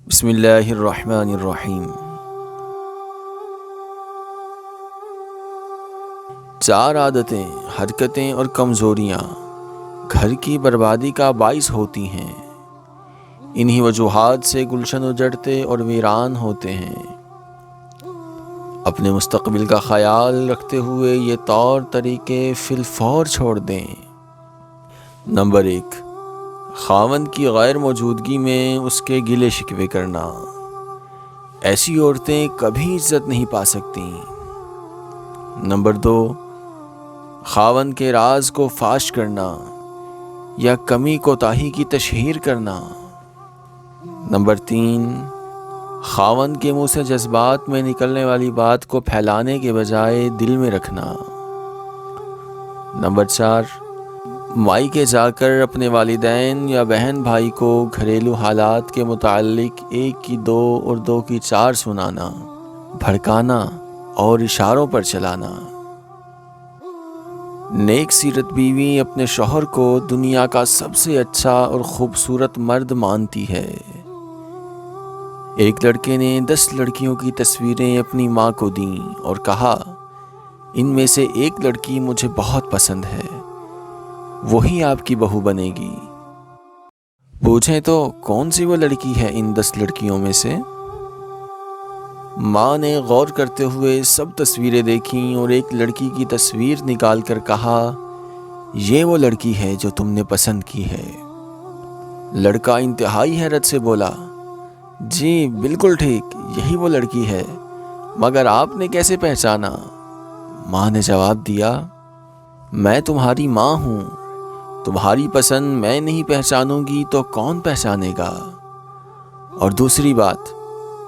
بسم اللہ الرحمن الرحیم۔ چار عادتیں، حرکتیں اور کمزوریاں گھر کی بربادی کا باعث ہوتی ہیں۔ انہی وجوہات سے گلشن اجڑتے اور ویران ہوتے ہیں۔ اپنے مستقبل کا خیال رکھتے ہوئے یہ طور طریقے فی الفور چھوڑ دیں۔ نمبر 1، خاوند کی غیر موجودگی میں اس کے گلے شکوے کرنا۔ ایسی عورتیں کبھی عزت نہیں پا سکتی۔ نمبر 2، خاوند کے راز کو فاش کرنا یا کمی کوتاہی کی تشہیر کرنا۔ نمبر 3، خاوند کے منہ سے جذبات میں نکلنے والی بات کو پھیلانے کے بجائے دل میں رکھنا۔ نمبر 4، مائکے جا کر اپنے والدین یا بہن بھائی کو گھریلو حالات کے متعلق 1 کی 2 اور 2 کی 4 سنانا، بھڑکانا اور اشاروں پر چلانا۔ نیک سیرت بیوی اپنے شوہر کو دنیا کا سب سے اچھا اور خوبصورت مرد مانتی ہے۔ ایک لڑکے نے 10 لڑکیوں کی تصویریں اپنی ماں کو دیں اور کہا، ان میں سے ایک لڑکی مجھے بہت پسند ہے، وہی آپ کی بہو بنے گی۔ پوچھیں تو کون سی وہ لڑکی ہے ان 10 لڑکیوں میں سے؟ ماں نے غور کرتے ہوئے سب تصویریں دیکھیں اور ایک لڑکی کی تصویر نکال کر کہا، یہ وہ لڑکی ہے جو تم نے پسند کی ہے۔ لڑکا انتہائی حیرت سے بولا، جی بالکل ٹھیک، یہی وہ لڑکی ہے، مگر آپ نے کیسے پہچانا؟ ماں نے جواب دیا، میں تمہاری ماں ہوں، تمہاری پسند میں نہیں پہچانوں گی تو کون پہچانے گا؟ اور دوسری بات،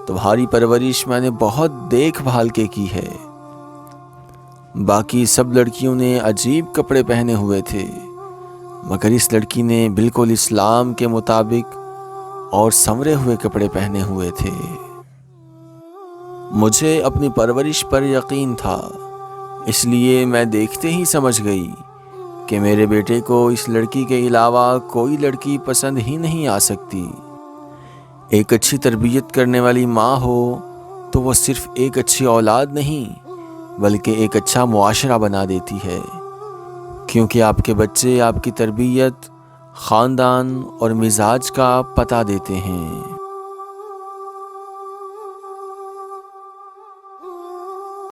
تمہاری پرورش میں نے بہت دیکھ بھال کے کی ہے۔ باقی سب لڑکیوں نے عجیب کپڑے پہنے ہوئے تھے، مگر اس لڑکی نے بالکل اسلام کے مطابق اور سنورے ہوئے کپڑے پہنے ہوئے تھے۔ مجھے اپنی پرورش پر یقین تھا، اس لیے میں دیکھتے ہی سمجھ گئی کہ میرے بیٹے کو اس لڑکی کے علاوہ کوئی لڑکی پسند ہی نہیں آ سکتی۔ ایک اچھی تربیت کرنے والی ماں ہو تو وہ صرف ایک اچھی اولاد نہیں بلکہ ایک اچھا معاشرہ بنا دیتی ہے، کیونکہ آپ کے بچے آپ کی تربیت، خاندان اور مزاج کا پتہ دیتے ہیں۔